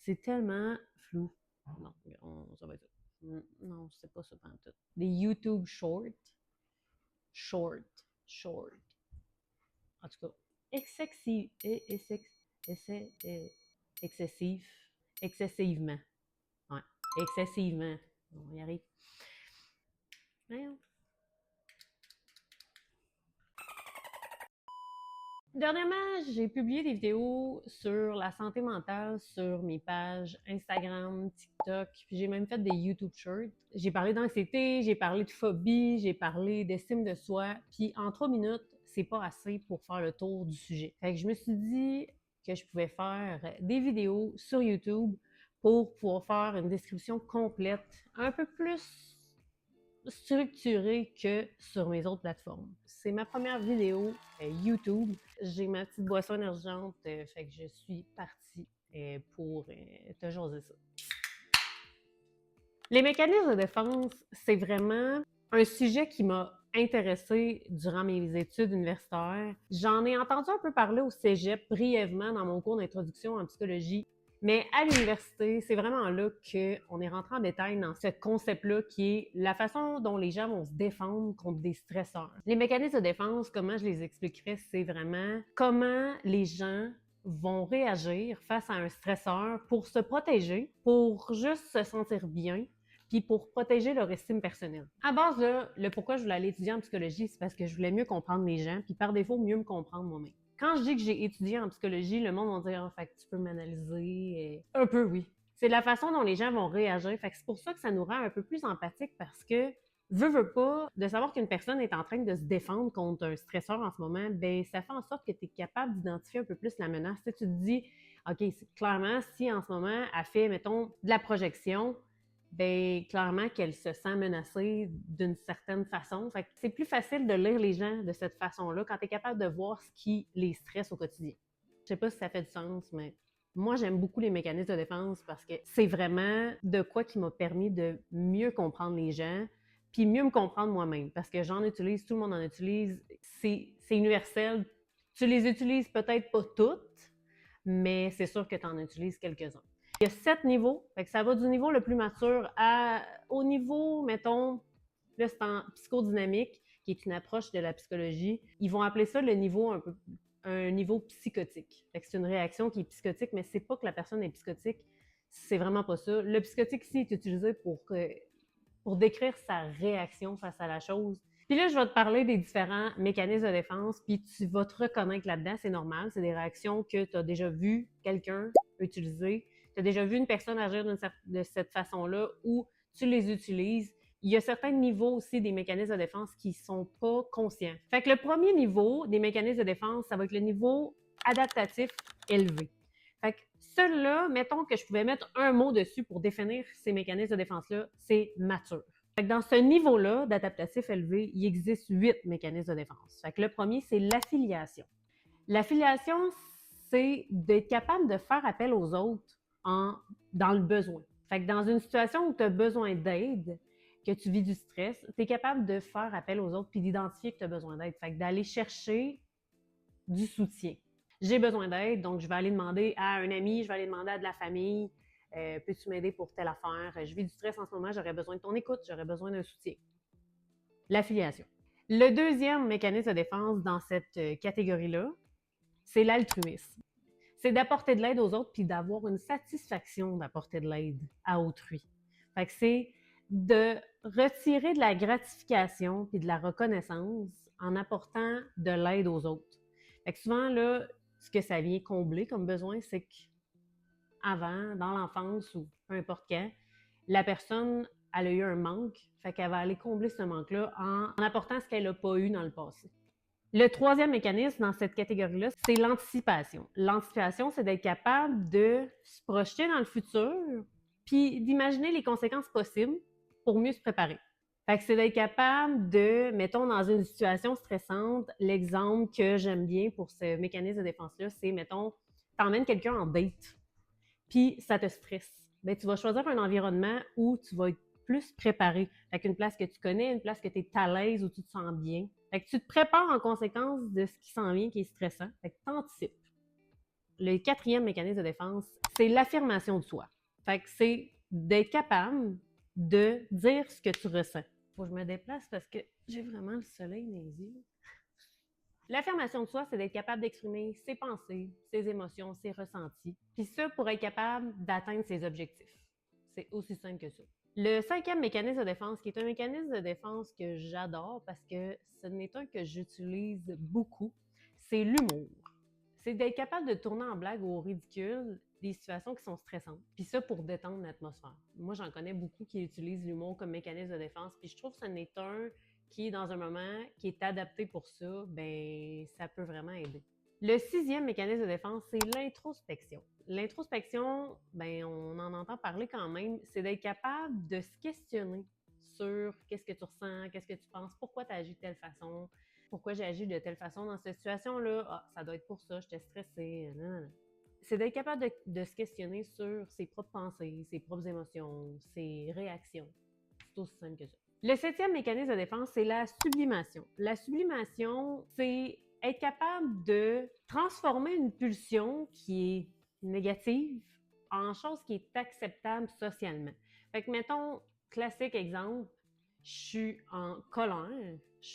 C'est tellement flou. Non, ça va être ça. Non, c'est pas ça pantoute. Des YouTube Short. Short. Short. En tout cas, excessif. Excessif. Excessivement. Ouais. Excessivement. On y arrive. Voyons. Dernièrement, j'ai publié des vidéos sur la santé mentale sur mes pages Instagram, TikTok, puis j'ai même fait des YouTube Shorts. J'ai parlé d'anxiété, j'ai parlé de phobie, j'ai parlé d'estime de soi, puis en 3 minutes, c'est pas assez pour faire le tour du sujet. Fait que je me suis dit que je pouvais faire des vidéos sur YouTube pour pouvoir faire une description complète, un peu plus structurée que sur mes autres plateformes. C'est ma première vidéo YouTube. J'ai ma petite boisson énergisante, fait que je suis partie pour te jaser ça. Les mécanismes de défense, c'est vraiment un sujet qui m'a intéressée durant mes études universitaires. J'en ai entendu un peu parler au cégep brièvement dans mon cours d'introduction en psychologie. Mais à l'université, c'est vraiment là qu'on est rentré en détail dans ce concept-là qui est la façon dont les gens vont se défendre contre des stresseurs. Les mécanismes de défense, comment je les expliquerais, c'est vraiment comment les gens vont réagir face à un stresseur pour se protéger, pour juste se sentir bien, puis pour protéger leur estime personnelle. À base, là, le pourquoi je voulais aller étudier en psychologie, c'est parce que je voulais mieux comprendre les gens, puis par défaut, mieux me comprendre moi-même. Quand je dis que j'ai étudié en psychologie, le monde va dire « Ah, fait que tu peux m'analyser. » Un peu, oui. C'est la façon dont les gens vont réagir. Fait que c'est pour ça que ça nous rend un peu plus empathique parce que, veux pas, de savoir qu'une personne est en train de se défendre contre un stresseur en ce moment, ben ça fait en sorte que tu es capable d'identifier un peu plus la menace. Tu sais, tu te dis « OK, clairement, si en ce moment, elle fait, mettons, de la projection, ben clairement qu'elle se sent menacée d'une certaine façon. » Fait que c'est plus facile de lire les gens de cette façon-là quand tu es capable de voir ce qui les stresse au quotidien. Je sais pas si ça fait du sens, mais moi, j'aime beaucoup les mécanismes de défense parce que c'est vraiment de quoi qui m'a permis de mieux comprendre les gens puis mieux me comprendre moi-même parce que j'en utilise, tout le monde en utilise, c'est universel. Tu les utilises peut-être pas toutes, mais c'est sûr que tu en utilises quelques-uns. Il y a 7 niveaux, fait que ça va du niveau le plus mature au niveau, mettons, là c'est en psychodynamique, qui est une approche de la psychologie. Ils vont appeler ça le niveau un niveau psychotique. Fait que c'est une réaction qui est psychotique, mais c'est pas que la personne est psychotique, c'est vraiment pas ça. Le psychotique ici est utilisé pour décrire sa réaction face à la chose. Puis là, je vais te parler des différents mécanismes de défense, puis tu vas te reconnaître là-dedans, c'est normal, c'est des réactions que tu as déjà vu quelqu'un utiliser, tu as déjà vu une personne agir de cette façon-là ou tu les utilises. Il y a certains niveaux aussi des mécanismes de défense qui sont pas conscients. Fait que le premier niveau des mécanismes de défense, ça va être le niveau adaptatif élevé. Fait que celui-là, mettons que je pouvais mettre un mot dessus pour définir ces mécanismes de défense-là, c'est mature. Fait que dans ce niveau-là d'adaptatif élevé, il existe 8 mécanismes de défense. Fait que le premier, c'est l'affiliation. L'affiliation, c'est d'être capable de faire appel aux autres dans le besoin. Fait que dans une situation où tu as besoin d'aide, que tu vis du stress, tu es capable de faire appel aux autres puis d'identifier que tu as besoin d'aide. Fait que d'aller chercher du soutien. J'ai besoin d'aide, donc je vais aller demander à un ami, je vais aller demander à de la famille, peux-tu m'aider pour telle affaire? Je vis du stress en ce moment, j'aurais besoin de ton écoute, j'aurais besoin d'un soutien. L'affiliation. Le deuxième mécanisme de défense dans cette catégorie-là, c'est l'altruisme. C'est d'apporter de l'aide aux autres puis d'avoir une satisfaction d'apporter de l'aide à autrui. Fait que c'est de retirer de la gratification puis de la reconnaissance en apportant de l'aide aux autres. Fait que souvent, là, ce que ça vient combler comme besoin, c'est qu'avant, dans l'enfance ou peu importe quand, la personne, elle a eu un manque, fait qu'elle va aller combler ce manque-là en apportant ce qu'elle n'a pas eu dans le passé. Le troisième mécanisme dans cette catégorie-là, c'est l'anticipation. L'anticipation, c'est d'être capable de se projeter dans le futur puis d'imaginer les conséquences possibles pour mieux se préparer. Fait que c'est d'être capable de, mettons, dans une situation stressante, l'exemple que j'aime bien pour ce mécanisme de défense-là, c'est, mettons, t'emmènes quelqu'un en date, puis ça te stresse. Bien, tu vas choisir un environnement où tu vas être plus préparé. Fait qu'une place que tu connais, une place que tu es à l'aise, où tu te sens bien. Fait que tu te prépares en conséquence de ce qui s'en vient, qui est stressant. Fait que t'anticipes. Le quatrième mécanisme de défense, c'est l'affirmation de soi. Fait que c'est d'être capable de dire ce que tu ressens. Faut que je me déplace parce que j'ai vraiment le soleil dans les yeux. L'affirmation de soi, c'est d'être capable d'exprimer ses pensées, ses émotions, ses ressentis. Puis ça, pour être capable d'atteindre ses objectifs. C'est aussi simple que ça. Le cinquième mécanisme de défense, qui est un mécanisme de défense que j'adore parce que ce n'est un que j'utilise beaucoup, c'est l'humour. C'est d'être capable de tourner en blague ou au ridicule des situations qui sont stressantes. Puis ça, pour détendre l'atmosphère. Moi, j'en connais beaucoup qui utilisent l'humour comme mécanisme de défense. Puis je trouve que ce n'est un qui, dans un moment, qui est adapté pour ça, ben ça peut vraiment aider. Le sixième mécanisme de défense, c'est l'introspection. L'introspection, ben on en entend parler quand même, c'est d'être capable de se questionner sur qu'est-ce que tu ressens, qu'est-ce que tu penses, pourquoi tu agis de telle façon, pourquoi j'ai agi de telle façon dans cette situation-là, ah, ça doit être pour ça, j'étais stressée, non. C'est d'être capable de se questionner sur ses propres pensées, ses propres émotions, ses réactions. C'est aussi simple que ça. Le septième mécanisme de défense, c'est la sublimation. La sublimation, c'est être capable de transformer une pulsion qui est négative en chose qui est acceptable socialement. Fait que, mettons, classique exemple, je suis en colère, je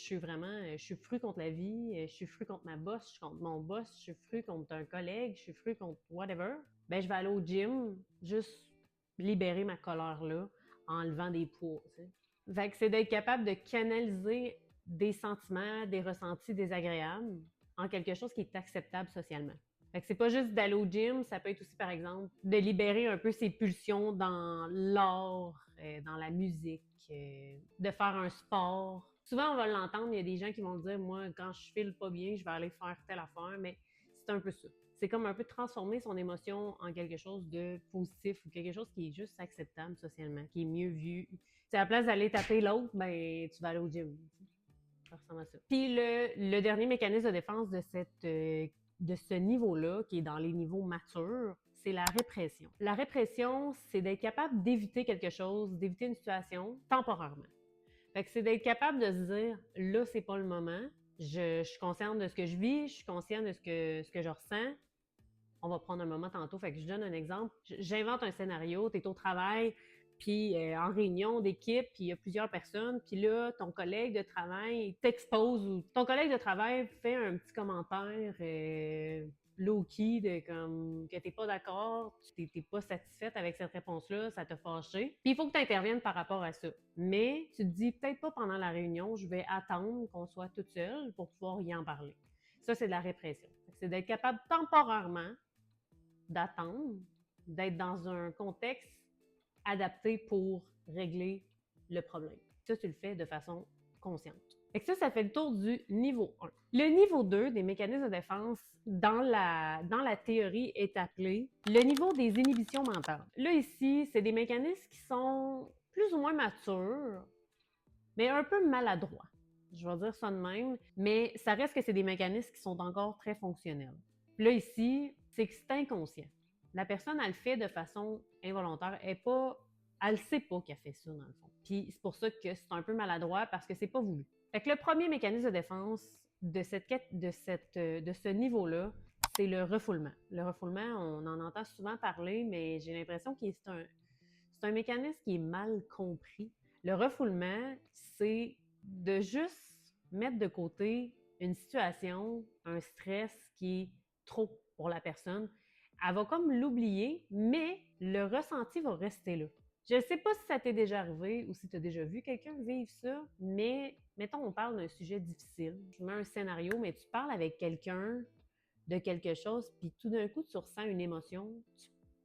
suis fru contre la vie, je suis fru contre ma boss, je suis contre mon boss, je suis fru contre un collègue, je suis fru contre whatever. Ben, je vais aller au gym, juste libérer ma colère-là en levant des poids, tu sais. Fait que c'est d'être capable de canaliser des sentiments, des ressentis désagréables en quelque chose qui est acceptable socialement. Fait que c'est pas juste d'aller au gym, ça peut être aussi, par exemple, de libérer un peu ses pulsions dans l'art, dans la musique, de faire un sport. Souvent, on va l'entendre, il y a des gens qui vont dire, moi, quand je file pas bien, je vais aller faire telle affaire, mais c'est un peu ça. C'est comme un peu transformer son émotion en quelque chose de positif ou quelque chose qui est juste acceptable socialement, qui est mieux vu. C'est à la place d'aller taper l'autre, ben tu vas aller au gym. Ça ressemble à ça. Puis le dernier mécanisme de défense de ce niveau-là, qui est dans les niveaux matures, c'est la répression. La répression, c'est d'être capable d'éviter quelque chose, d'éviter une situation temporairement. Fait que c'est d'être capable de se dire, là, c'est pas le moment. Je suis consciente de ce que je vis, je suis consciente de ce que je ressens. On va prendre un moment tantôt. Fait que je donne un exemple. J'invente un scénario, tu es au travail, puis en réunion d'équipe, puis il y a plusieurs personnes, puis là, ton collègue de travail t'expose ou ton collègue de travail fait un petit commentaire low-key de comme que t'es pas d'accord, tu t'es pas satisfaite avec cette réponse-là, ça t'a fâché. Puis il faut que tu interviennes par rapport à ça. Mais tu te dis peut-être pas pendant la réunion, je vais attendre qu'on soit toute seule pour pouvoir y en parler. Ça, c'est de la répression. C'est d'être capable temporairement d'attendre, d'être dans un contexte adapté pour régler le problème. Ça, tu le fais de façon consciente. Et ça fait le tour du niveau 1. Le niveau 2 des mécanismes de défense dans la théorie est appelé le niveau des inhibitions mentales. Là, ici, c'est des mécanismes qui sont plus ou moins matures, mais un peu maladroits. Je vais dire ça de même, mais ça reste que c'est des mécanismes qui sont encore très fonctionnels. Puis là, ici, c'est que c'est inconscient. La personne, elle le fait de façon involontaire. Elle ne sait pas qu'elle fait ça, dans le fond. Puis c'est pour ça que c'est un peu maladroit parce que c'est pas voulu. Fait que le premier mécanisme de défense de ce niveau-là, c'est le refoulement. Le refoulement, on en entend souvent parler, mais j'ai l'impression que c'est un mécanisme qui est mal compris. Le refoulement, c'est de juste mettre de côté une situation, un stress qui est trop pour la personne. Elle va comme l'oublier, mais le ressenti va rester là. Je ne sais pas si ça t'est déjà arrivé ou si tu as déjà vu quelqu'un vivre ça, mais mettons, on parle d'un sujet difficile. Je mets un scénario, mais tu parles avec quelqu'un de quelque chose, puis tout d'un coup, tu ressens une émotion,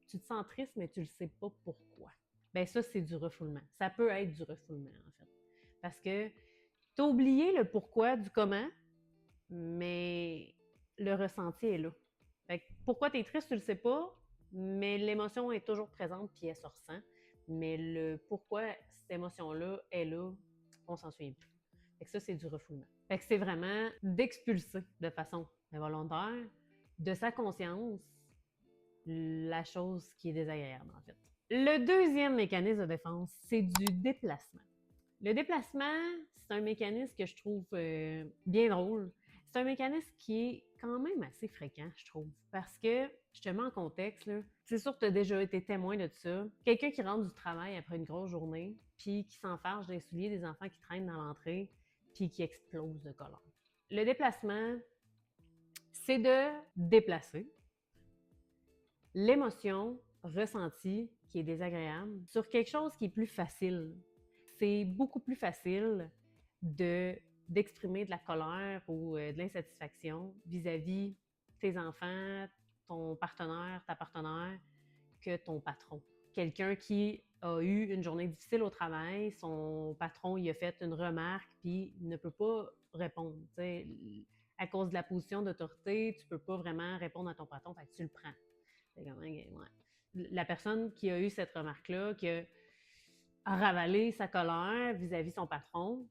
tu te sens triste, mais tu ne sais pas pourquoi. Ben ça, c'est du refoulement. Ça peut être du refoulement, en fait. Parce que tu as oublié le pourquoi du comment, mais le ressenti est là. Fait que pourquoi tu es triste, tu le sais pas, mais l'émotion est toujours présente puis elle se ressent. Mais le pourquoi cette émotion-là est là, on s'en souvient plus. Fait que ça, c'est du refoulement. Fait que c'est vraiment d'expulser de façon involontaire de sa conscience la chose qui est désagréable, en fait. Le deuxième mécanisme de défense, c'est du déplacement. Le déplacement, c'est un mécanisme que je trouve bien drôle. C'est un mécanisme qui est quand même assez fréquent, je trouve. Parce que, je te mets en contexte, là, c'est sûr que tu as déjà été témoin de ça. Quelqu'un qui rentre du travail après une grosse journée, puis qui s'enfarge des souliers des enfants qui traînent dans l'entrée, puis qui explose de colère. Le déplacement, c'est de déplacer l'émotion ressentie qui est désagréable sur quelque chose qui est plus facile. C'est beaucoup plus facile d'exprimer de la colère ou de l'insatisfaction vis-à-vis tes enfants, ton partenaire, ta partenaire, que ton patron. Quelqu'un qui a eu une journée difficile au travail, son patron il a fait une remarque, puis il ne peut pas répondre. T'sais, à cause de la position d'autorité, tu peux pas vraiment répondre à ton patron, fait que tu le prends. Ouais. La personne qui a eu cette remarque-là, qui a ravalé sa colère vis-à-vis son patron,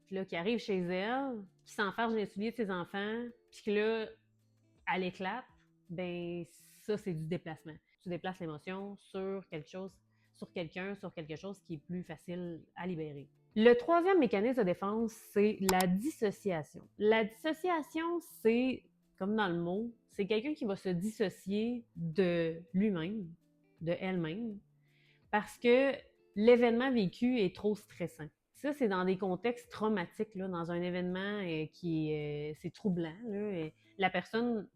puis là, qui arrive chez elle, qui s'enfarge dans les souliers de ses enfants, puis que là, elle éclate, ben ça, c'est du déplacement. Tu déplaces l'émotion sur quelque chose, sur quelqu'un, sur quelque chose qui est plus facile à libérer. Le troisième mécanisme de défense, c'est la dissociation. La dissociation, c'est, comme dans le mot, c'est quelqu'un qui va se dissocier de lui-même, de elle-même, parce que l'événement vécu est trop stressant. Ça, c'est dans des contextes traumatiques, là, dans un événement c'est troublant. Là, la personne,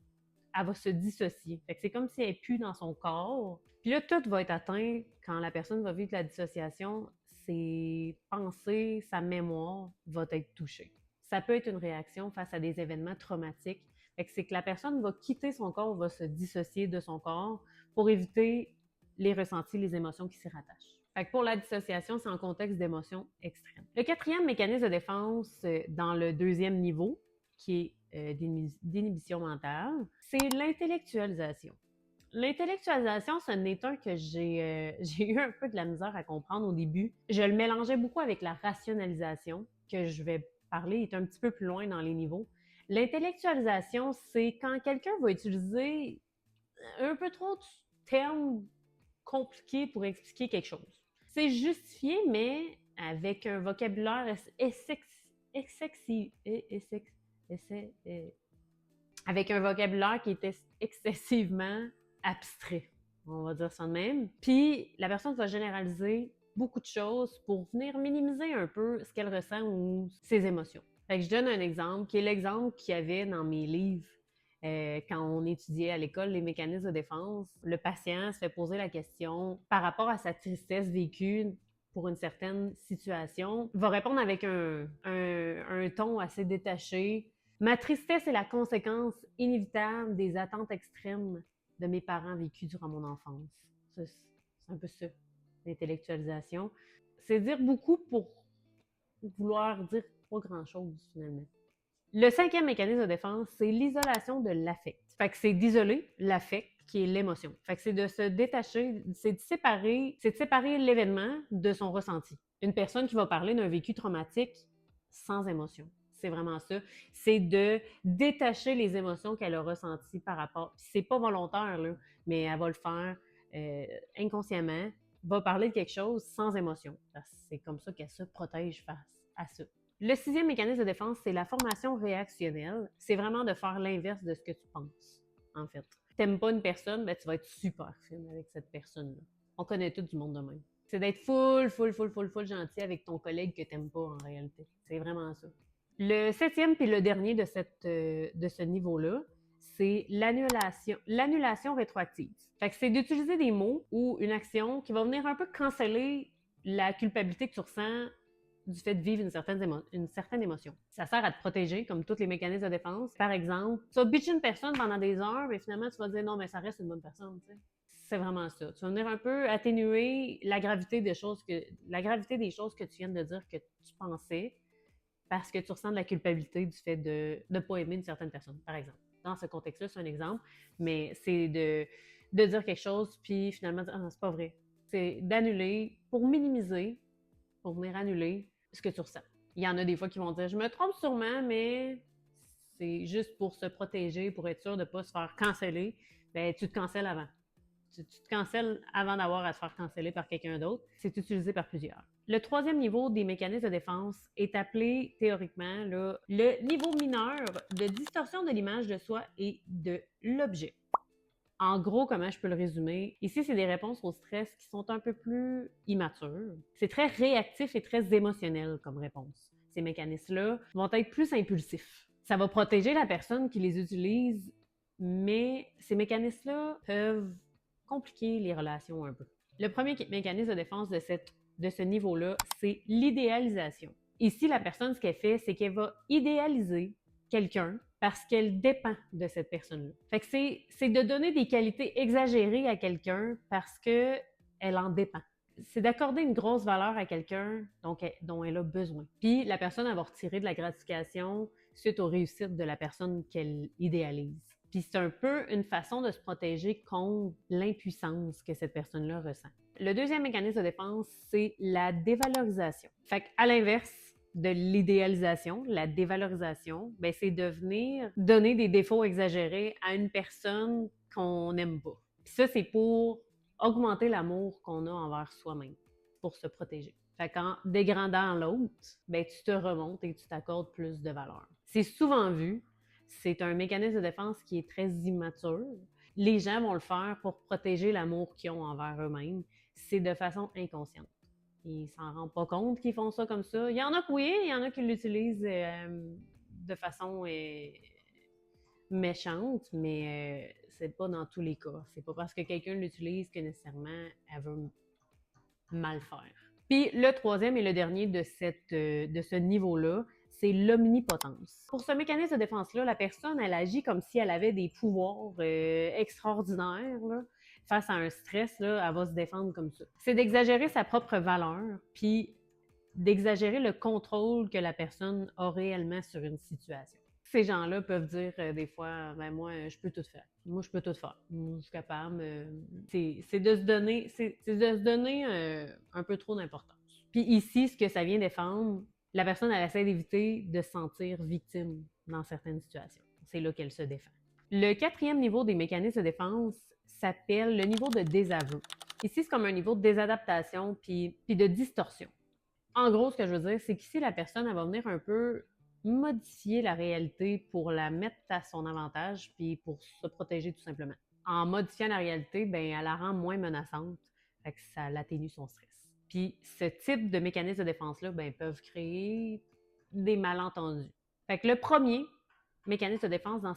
elle va se dissocier. Fait que c'est comme si elle n'est plus dans son corps. Puis là, tout va être atteint quand la personne va vivre la dissociation. Ses pensées, sa mémoire va être touchée. Ça peut être une réaction face à des événements traumatiques. Fait que c'est que la personne va quitter son corps, va se dissocier de son corps pour éviter les ressentis, les émotions qui s'y rattachent. Fait que pour la dissociation, c'est en contexte d'émotions extrêmes. Le quatrième mécanisme de défense dans le deuxième niveau, qui est d'inhibition mentale, c'est l'intellectualisation. L'intellectualisation, ce n'est un que j'ai eu un peu de la misère à comprendre au début. Je le mélangeais beaucoup avec la rationalisation, que je vais parler, est un petit peu plus loin dans les niveaux. L'intellectualisation, c'est quand quelqu'un va utiliser un peu trop de termes compliqués pour expliquer quelque chose. C'est justifié, mais avec un vocabulaire avec un vocabulaire qui est excessivement abstrait, on va dire ça de même. Puis la personne va généraliser beaucoup de choses pour venir minimiser un peu ce qu'elle ressent ou ses émotions. Fait que je donne un exemple, qui est l'exemple qu'il y avait dans mes livres quand on étudiait à l'école les mécanismes de défense. Le patient se fait poser la question par rapport à sa tristesse vécue pour une certaine situation, va répondre avec un ton assez détaché. Ma tristesse est la conséquence inévitable des attentes extrêmes de mes parents vécues durant mon enfance. C'est un peu ça, l'intellectualisation. C'est dire beaucoup pour vouloir dire pas grand-chose, finalement. Le cinquième mécanisme de défense, c'est l'isolation de l'affect. Fait que c'est d'isoler l'affect, qui est l'émotion. Fait que c'est de se détacher, c'est de séparer l'événement de son ressenti. Une personne qui va parler d'un vécu traumatique sans émotion. C'est vraiment ça. C'est de détacher les émotions qu'elle a ressenties par rapport. C'est pas volontaire, là, mais elle va le faire inconsciemment, va parler de quelque chose sans émotion. C'est comme ça qu'elle se protège face à ça. Le sixième mécanisme de défense, c'est la formation réactionnelle. C'est vraiment de faire l'inverse de ce que tu penses, en fait. T'aimes pas une personne, ben tu vas être super fine avec cette personne-là. On connaît tout du monde de même. C'est d'être full gentil avec ton collègue que t'aimes pas en réalité. C'est vraiment ça. Le septième puis le dernier de ce niveau-là, c'est l'annulation rétroactive. Fait que c'est d'utiliser des mots ou une action qui va venir un peu canceller la culpabilité que tu ressens du fait de vivre une certaine émotion. Ça sert à te protéger, comme tous les mécanismes de défense. Par exemple, tu vas bitcher une personne pendant des heures, mais finalement, tu vas dire non, mais ça reste une bonne personne. T'sais. C'est vraiment ça. Tu vas venir un peu atténuer la gravité des choses que tu viens de dire que tu pensais parce que tu ressens de la culpabilité du fait de ne pas aimer une certaine personne, par exemple. Dans ce contexte-là, c'est un exemple, mais c'est de dire quelque chose, puis finalement dire « Ah non, c'est pas vrai ». C'est d'annuler pour minimiser, pour venir annuler ce que tu ressens. Il y en a des fois qui vont dire « Je me trompe sûrement, mais c'est juste pour se protéger, pour être sûr de ne pas se faire canceller. » Ben, tu te cancelles avant. Tu te cancelles avant d'avoir à te faire canceller par quelqu'un d'autre. C'est utilisé par plusieurs. Le troisième niveau des mécanismes de défense est appelé théoriquement là, le niveau mineur de distorsion de l'image de soi et de l'objet. En gros, comment je peux le résumer? Ici, c'est des réponses au stress qui sont un peu plus immatures. C'est très réactif et très émotionnel comme réponse. Ces mécanismes-là vont être plus impulsifs. Ça va protéger la personne qui les utilise, mais ces mécanismes-là peuvent compliquer les relations un peu. Le premier mécanisme de défense de ce niveau-là, c'est l'idéalisation. Ici, la personne, ce qu'elle fait, c'est qu'elle va idéaliser quelqu'un parce qu'elle dépend de cette personne-là. Fait que c'est de donner des qualités exagérées à quelqu'un parce qu'elle en dépend. C'est d'accorder une grosse valeur à quelqu'un dont elle a besoin. Puis la personne, elle va retirer de la gratification suite aux réussites de la personne qu'elle idéalise. Puis c'est un peu une façon de se protéger contre l'impuissance que cette personne-là ressent. Le deuxième mécanisme de défense, c'est la dévalorisation. Fait qu'à l'inverse de l'idéalisation, la dévalorisation, ben c'est de venir donner des défauts exagérés à une personne qu'on n'aime pas. Puis ça, c'est pour augmenter l'amour qu'on a envers soi-même, pour se protéger. Fait qu'en dégradant l'autre, ben tu te remontes et tu t'accordes plus de valeur. C'est souvent vu, c'est un mécanisme de défense qui est très immature. Les gens vont le faire pour protéger l'amour qu'ils ont envers eux-mêmes. C'est de façon inconsciente. Ils s'en rendent pas compte qu'ils font ça comme ça. Il y en a que oui, il y en a qui l'utilisent de façon méchante, mais c'est pas dans tous les cas. C'est pas parce que quelqu'un l'utilise que nécessairement elle veut mal faire. Puis le troisième et le dernier de ce niveau-là, c'est l'omnipotence. Pour ce mécanisme de défense-là, la personne, elle agit comme si elle avait des pouvoirs extraordinaires. Là. Face à un stress, là, elle va se défendre comme ça. C'est d'exagérer sa propre valeur, puis d'exagérer le contrôle que la personne a réellement sur une situation. Ces gens-là peuvent dire des fois, ben moi, je peux tout faire. Moi, je peux tout faire. Moi, je suis capable. C'est de se donner, un peu trop d'importance. Puis ici, ce que ça vient défendre, la personne, elle essaie d'éviter de se sentir victime dans certaines situations. C'est là qu'elle se défend. Le quatrième niveau des mécanismes de défense s'appelle le niveau de désaveu. Ici, c'est comme un niveau de désadaptation puis de distorsion. En gros, ce que je veux dire, c'est qu'ici, la personne, elle va venir un peu modifier la réalité pour la mettre à son avantage puis pour se protéger tout simplement. En modifiant la réalité, ben, elle la rend moins menaçante, fait que ça l'atténue son stress. Puis ce type de mécanismes de défense-là, ben, peuvent créer des malentendus. Fait que le premier mécanisme de défense dans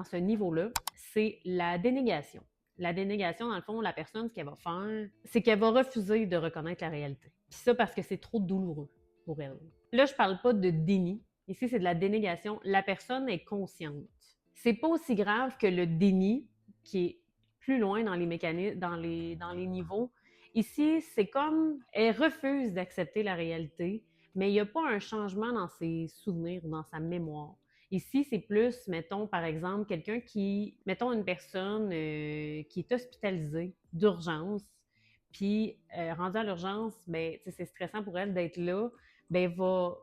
ce niveau-là, c'est la dénégation. La dénégation, dans le fond, la personne, ce qu'elle va faire, c'est qu'elle va refuser de reconnaître la réalité. Puis ça, parce que c'est trop douloureux pour elle. Là, je parle pas de déni. Ici, c'est de la dénégation. La personne est consciente. C'est pas aussi grave que le déni, qui est plus loin dans les mécanismes, dans les niveaux. Ici, c'est comme elle refuse d'accepter la réalité, mais il n'y a pas un changement dans ses souvenirs ou dans sa mémoire. Ici, c'est plus, mettons, par exemple, mettons une personne qui est hospitalisée d'urgence, puis rendue à l'urgence, ben, c'est stressant pour elle d'être là, ben, va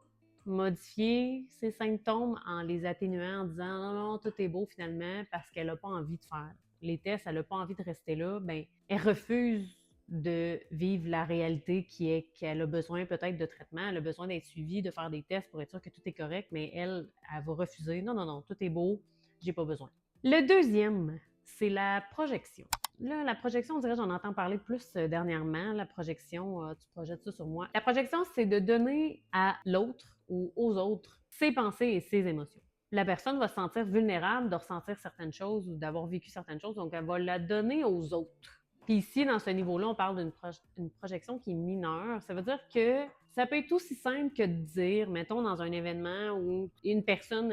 modifier ses symptômes en les atténuant, en disant non, non, tout est beau finalement, parce qu'elle n'a pas envie de faire les tests, elle n'a pas envie de rester là, ben, elle refuse de vivre la réalité qui est qu'elle a besoin peut-être de traitement, elle a besoin d'être suivie, de faire des tests pour être sûre que tout est correct, mais elle va refuser. Non, non, non, tout est beau, j'ai pas besoin. Le deuxième, c'est la projection. Là, la projection, on dirait, j'en entends parler plus dernièrement. La projection, tu projettes ça sur moi. La projection, c'est de donner à l'autre ou aux autres ses pensées et ses émotions. La personne va se sentir vulnérable de ressentir certaines choses ou d'avoir vécu certaines choses, donc elle va la donner aux autres. Puis ici, dans ce niveau-là, on parle d'une projection qui est mineure. Ça veut dire que ça peut être aussi simple que de dire, mettons, dans un événement où une personne,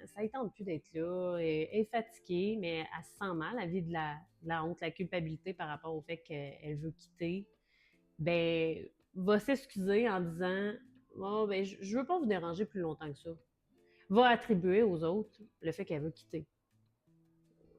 ça ne tente plus d'être là, est fatiguée, mais elle se sent mal, elle vit de la honte, la culpabilité par rapport au fait qu'elle veut quitter, ben va s'excuser en disant oh, ben, je veux pas vous déranger plus longtemps que ça. Va attribuer aux autres le fait qu'elle veut quitter.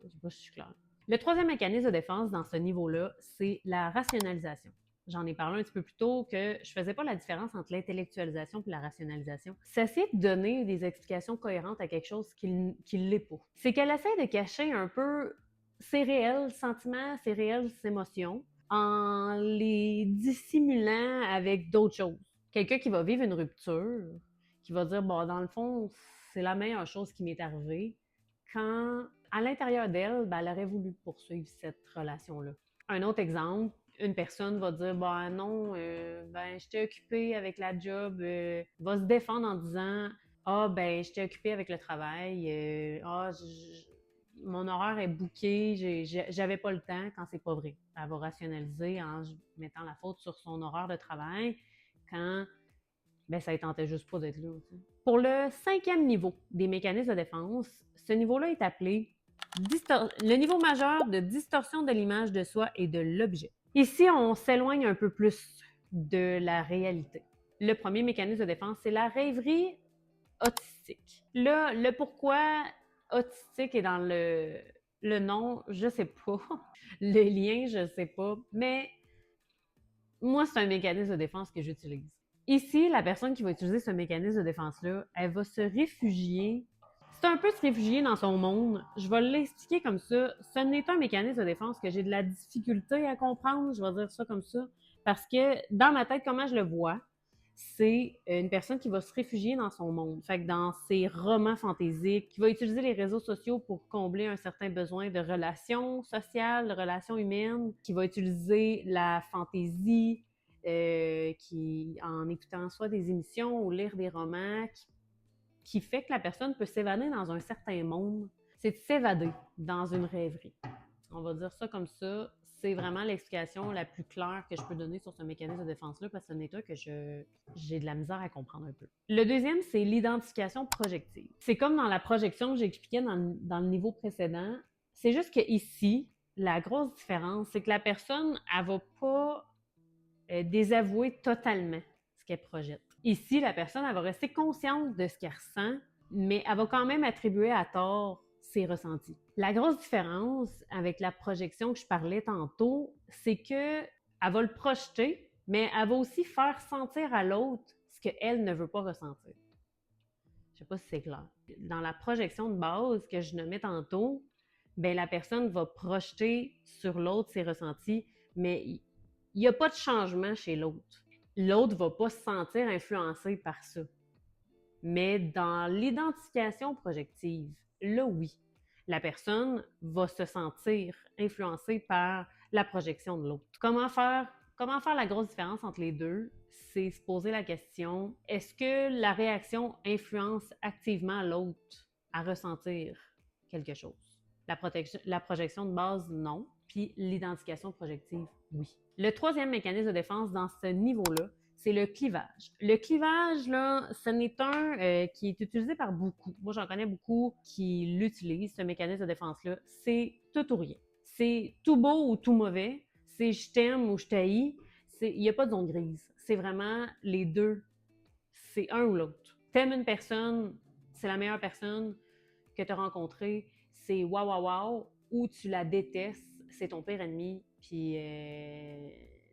Je sais pas si je suis claire. Le troisième mécanisme de défense dans ce niveau-là, c'est la rationalisation. J'en ai parlé un petit peu plus tôt que je faisais pas la différence entre l'intellectualisation et la rationalisation. C'est essayer de donner des explications cohérentes à quelque chose qui l'est pas. C'est qu'elle essaie de cacher un peu ses réels sentiments, ses réelles émotions, en les dissimulant avec d'autres choses. Quelqu'un qui va vivre une rupture, qui va dire, bon, dans le fond, c'est la meilleure chose qui m'est arrivée, quand à l'intérieur d'elle, ben, elle aurait voulu poursuivre cette relation-là. Un autre exemple, une personne va dire, ben non, ben j'étais occupée avec la job, va se défendre en disant, ah ben j'étais occupée avec le travail, mon horaire est booké, j'avais pas le temps, quand c'est pas vrai. Elle va rationaliser en mettant la faute sur son horaire de travail quand ben, ça ne tentait juste pas d'être là. T'sais. Pour le 5e niveau des mécanismes de défense, ce niveau-là est appelé le niveau majeur de distorsion de l'image de soi et de l'objet. Ici, on s'éloigne un peu plus de la réalité. Le premier mécanisme de défense, c'est la rêverie autistique. Là, le pourquoi autistique est dans le nom, je sais pas. Le lien, je sais pas. Mais moi, c'est un mécanisme de défense que j'utilise. Ici, la personne qui va utiliser ce mécanisme de défense-là, elle va se réfugier. C'est un peu se réfugier dans son monde. Je vais l'expliquer comme ça. Ce n'est un mécanisme de défense que j'ai de la difficulté à comprendre, je vais dire ça comme ça. Parce que dans ma tête, comment je le vois, c'est une personne qui va se réfugier dans son monde. Fait que dans ses romans fantaisiques, qui va utiliser les réseaux sociaux pour combler un certain besoin de relations sociales, de relations humaines, qui va utiliser la fantaisie, qui, en écoutant soit des émissions ou lire des romans, qui fait que la personne peut s'évader dans un certain monde. C'est de s'évader dans une rêverie. On va dire ça comme ça. C'est vraiment l'explication la plus claire que je peux donner sur ce mécanisme de défense-là parce que c'est un état que j'ai de la misère à comprendre un peu. Le deuxième, c'est l'identification projective. C'est comme dans la projection que j'expliquais dans le niveau précédent. C'est juste qu'ici, la grosse différence, c'est que la personne, elle va pas désavouer totalement ce qu'elle projette. Ici, la personne, elle va rester consciente de ce qu'elle ressent, mais elle va quand même attribuer à tort ses ressentis. La grosse différence avec la projection que je parlais tantôt, c'est que elle va le projeter, mais elle va aussi faire sentir à l'autre ce qu'elle ne veut pas ressentir. Je sais pas si c'est clair. Dans la projection de base que je nommais tantôt, ben la personne va projeter sur l'autre ses ressentis, mais il n'y a pas de changement chez l'autre. L'autre ne va pas se sentir influencé par ça. Mais dans l'identification projective, là oui, la personne va se sentir influencée par la projection de l'autre. Comment faire la grosse différence entre les deux? C'est se poser la question, est-ce que la réaction influence activement l'autre à ressentir quelque chose? La projection de base, non. Puis l'identification projective, oui. Le troisième mécanisme de défense dans ce niveau-là, c'est le clivage. Le clivage, là, ce n'est un qui est utilisé par beaucoup. Moi, j'en connais beaucoup qui l'utilisent, ce mécanisme de défense-là. C'est tout ou rien. C'est tout beau ou tout mauvais. C'est je t'aime ou je t'haïs. Il n'y a pas de zone grise. C'est vraiment les deux. C'est un ou l'autre. T'aimes une personne, c'est la meilleure personne que tu as rencontrée. C'est waouh, waouh, waouh. Ou tu la détestes, c'est ton pire ennemi, puis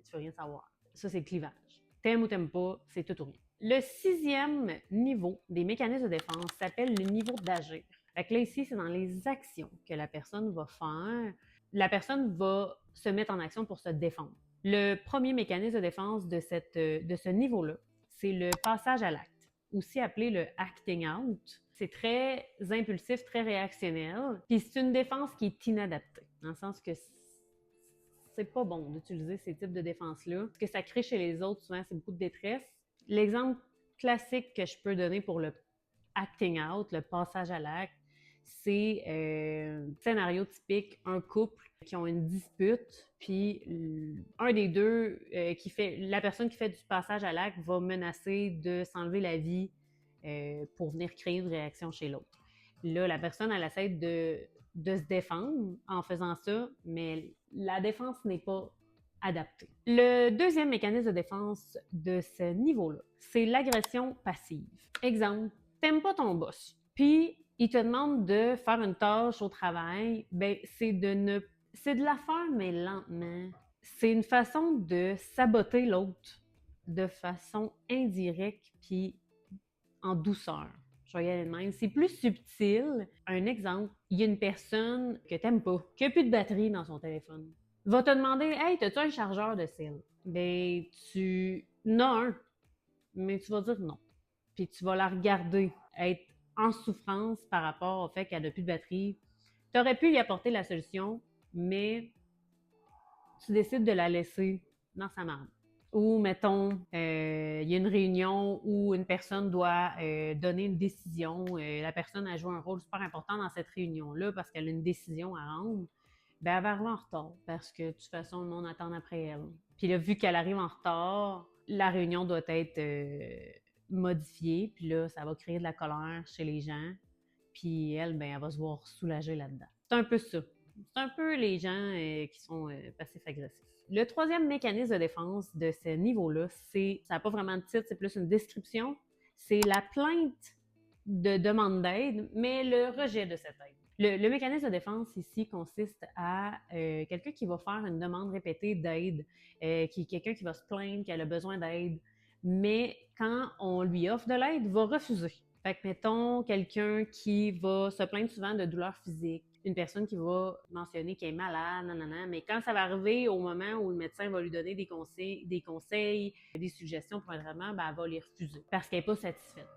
tu veux rien savoir. Ça, c'est le clivage. T'aimes ou t'aimes pas, c'est tout ou rien. Le 6e niveau des mécanismes de défense s'appelle le niveau d'agir. Fait que là, ici, c'est dans les actions que la personne va faire. La personne va se mettre en action pour se défendre. Le premier mécanisme de défense de ce niveau-là, c'est le passage à l'acte, aussi appelé le acting out. C'est très impulsif, très réactionnel. Puis c'est une défense qui est inadaptée, dans le sens que c'est pas bon d'utiliser ces types de défenses-là. Ce que ça crée chez les autres, souvent, c'est beaucoup de détresse. L'exemple classique que je peux donner pour le acting out, le passage à l'acte, c'est scénario typique, un couple qui ont une dispute, puis un des deux la personne qui fait du passage à l'acte va menacer de s'enlever la vie pour venir créer une réaction chez l'autre. Là, la personne, elle essaie de se défendre en faisant ça, mais la défense n'est pas adaptée. Le deuxième mécanisme de défense de ce niveau-là, c'est l'agression passive. Exemple, t'aimes pas ton boss, puis il te demande de faire une tâche au travail, ben c'est de la faire, mais lentement. C'est une façon de saboter l'autre de façon indirecte, puis en douceur. Je vais y aller de même. C'est plus subtil. Un exemple, il y a une personne que t'aimes pas, qui a plus de batterie dans son téléphone. Va te demander, hey, as-tu un chargeur de cell? Ben, tu en as un, mais tu vas dire non. Puis tu vas la regarder être en souffrance par rapport au fait qu'elle n'a plus de batterie. Tu aurais pu y apporter la solution, mais tu décides de la laisser dans sa marde. Ou, mettons, il y a une réunion où une personne doit donner une décision. La personne a joué un rôle super important dans cette réunion-là parce qu'elle a une décision à rendre. Ben, elle va arriver en retard parce que de toute façon, le monde attend après elle. Puis là, vu qu'elle arrive en retard, la réunion doit être modifiée. Puis là, ça va créer de la colère chez les gens. Puis elle, ben, elle va se voir soulagée là-dedans. C'est un peu ça. C'est un peu les gens qui sont passifs-agressifs. Le troisième mécanisme de défense de ce niveau-là, ça n'a pas vraiment de titre, c'est plus une description. C'est la plainte de demande d'aide, mais le rejet de cette aide. Le mécanisme de défense ici consiste à quelqu'un qui va faire une demande répétée d'aide, quelqu'un qui va se plaindre qu'elle a besoin d'aide, mais quand on lui offre de l'aide, va refuser. Fait que, mettons, quelqu'un qui va se plaindre souvent de douleurs physiques, une personne qui va mentionner qu'elle est malade, nanana, mais quand ça va arriver au moment où le médecin va lui donner des conseils, des suggestions pour un traitement, ben, elle va les refuser parce qu'elle n'est pas satisfaite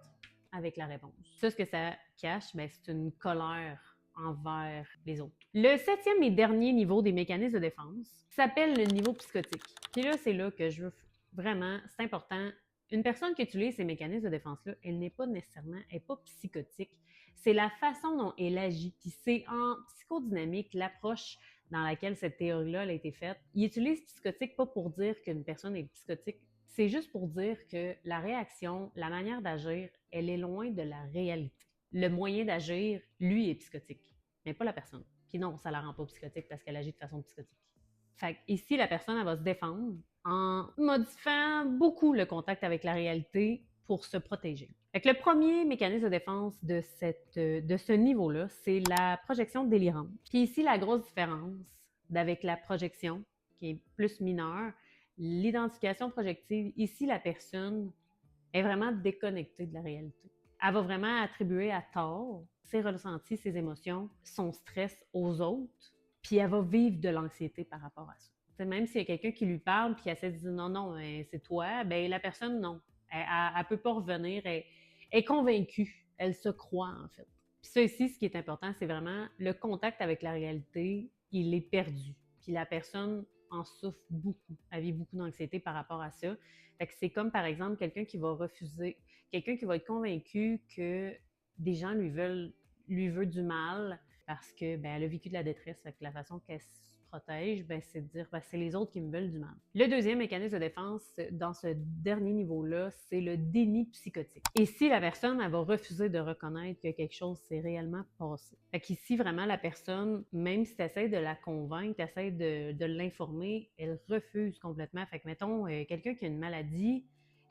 avec la réponse. Ça, ce que ça cache, ben, c'est une colère envers les autres. Le septième et dernier niveau des mécanismes de défense s'appelle le niveau psychotique. Puis là, c'est là que je veux vraiment, c'est important. Une personne qui utilise ces mécanismes de défense-là, elle n'est pas nécessairement, elle n'est pas psychotique. C'est la façon dont elle agit. Puis c'est en psychodynamique, l'approche dans laquelle cette théorie-là a été faite. Il utilise psychotique pas pour dire qu'une personne est psychotique, c'est juste pour dire que la réaction, la manière d'agir, elle est loin de la réalité. Le moyen d'agir, lui, est psychotique, mais pas la personne. Puis non, ça la rend pas psychotique parce qu'elle agit de façon psychotique. Fait que ici, la personne, elle va se défendre en modifiant beaucoup le contact avec la réalité pour se protéger. Fait que le premier mécanisme de défense de ce niveau-là, c'est la projection délirante. Puis ici, la grosse différence avec la projection, qui est plus mineure, l'identification projective, ici, la personne est vraiment déconnectée de la réalité. Elle va vraiment attribuer à tort ses ressentis, ses émotions, son stress aux autres, puis elle va vivre de l'anxiété par rapport à ça. T'sais, même s'il y a quelqu'un qui lui parle puis elle essaie de dire non, non, c'est toi, ben la personne, non. Elle peut pas revenir, elle est convaincue, elle se croit en fait. Puis ça ici, ce qui est important, c'est vraiment le contact avec la réalité, il est perdu. Puis la personne en souffre beaucoup, elle vit beaucoup d'anxiété par rapport à ça. Fait que c'est comme par exemple quelqu'un qui va refuser, quelqu'un qui va être convaincu que des gens lui veulent du mal parce que ben, elle a vécu de la détresse. Fait que la façon qu'elle se protège, ben, c'est de dire ben, c'est les autres qui me veulent du mal. Le deuxième mécanisme de défense dans ce dernier niveau-là, c'est le déni psychotique. Et si la personne elle va refuser de reconnaître que quelque chose s'est réellement passé. Fait qu'ici, vraiment, la personne, même si tu essaies de la convaincre, tu essaies de l'informer, elle refuse complètement. Fait que, mettons, quelqu'un qui a une maladie,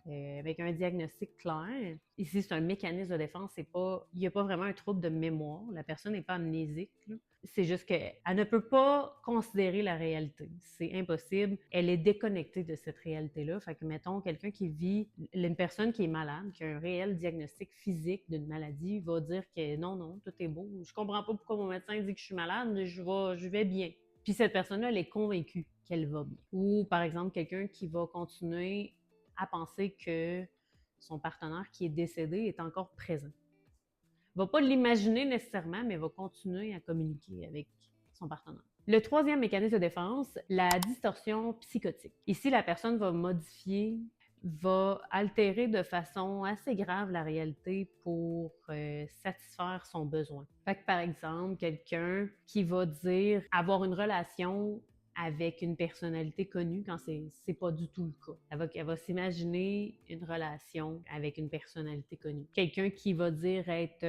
avec un diagnostic clair. Ici, c'est un mécanisme de défense. Il n'y a pas vraiment un trouble de mémoire. La personne n'est pas amnésique. Là. C'est juste qu'elle ne peut pas considérer la réalité. C'est impossible. Elle est déconnectée de cette réalité-là. Fait que, mettons, quelqu'un qui vit, une personne qui est malade, qui a un réel diagnostic physique d'une maladie, va dire que non, non, tout est beau. Je comprends pas pourquoi mon médecin dit que je suis malade, mais je vais bien. Puis cette personne-là, elle est convaincue qu'elle va bien. Ou, par exemple, quelqu'un qui va continuer à penser que son partenaire qui est décédé est encore présent. Il ne va pas l'imaginer nécessairement, mais va continuer à communiquer avec son partenaire. Le troisième mécanisme de défense, la distorsion psychotique. Ici, la personne va altérer de façon assez grave la réalité pour satisfaire son besoin. Fait que, par exemple, quelqu'un qui va dire avoir une relation avec une personnalité connue quand c'est pas du tout le cas. Elle va s'imaginer une relation avec une personnalité connue. Quelqu'un qui va dire être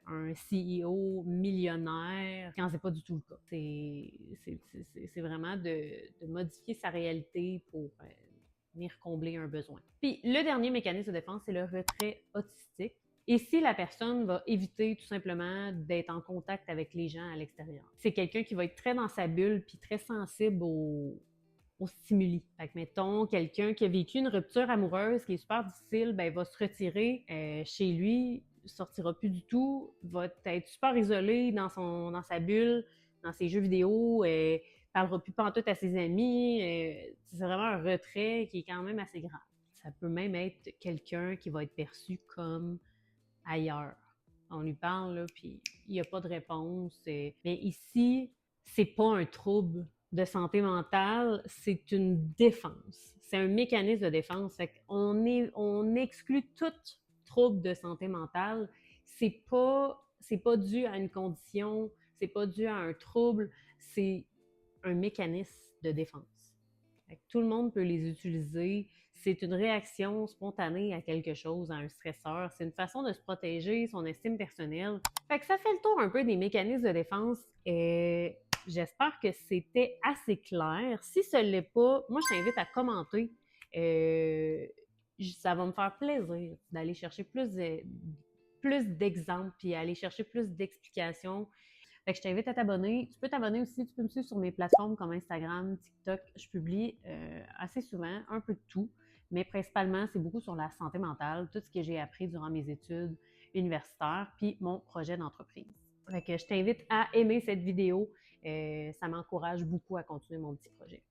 un CEO millionnaire quand c'est pas du tout le cas. C'est vraiment de modifier sa réalité pour venir combler un besoin. Puis le dernier mécanisme de défense, c'est le retrait autistique. Et si la personne va éviter tout simplement d'être en contact avec les gens à l'extérieur. C'est quelqu'un qui va être très dans sa bulle puis très sensible aux stimuli. Fait que, mettons, quelqu'un qui a vécu une rupture amoureuse qui est super difficile, ben, va se retirer chez lui, sortira plus du tout, va être super isolé dans sa bulle, dans ses jeux vidéo, parlera plus pantoute à ses amis. C'est vraiment un retrait qui est quand même assez grave. Ça peut même être quelqu'un qui va être perçu comme ailleurs. On lui parle, là, puis il n'y a pas de réponse. Mais ici, c'est pas un trouble de santé mentale, c'est une défense. C'est un mécanisme de défense. On exclut tout trouble de santé mentale. C'est pas dû à une condition, c'est pas dû à un trouble, c'est un mécanisme de défense. Tout le monde peut les utiliser. C'est une réaction spontanée à quelque chose, à un stresseur. C'est une façon de se protéger, son estime personnelle. Fait que ça fait le tour un peu des mécanismes de défense. Et j'espère que c'était assez clair. Si ce ne l'est pas, moi, je t'invite à commenter. Ça va me faire plaisir d'aller chercher plus d'exemples, puis aller chercher plus d'explications. Fait que je t'invite à t'abonner. Tu peux t'abonner aussi, tu peux me suivre sur mes plateformes comme Instagram, TikTok. Je publie assez souvent, un peu de tout, mais principalement, c'est beaucoup sur la santé mentale, tout ce que j'ai appris durant mes études universitaires, puis mon projet d'entreprise. Fait que je t'invite à aimer cette vidéo. Ça m'encourage beaucoup à continuer mon petit projet.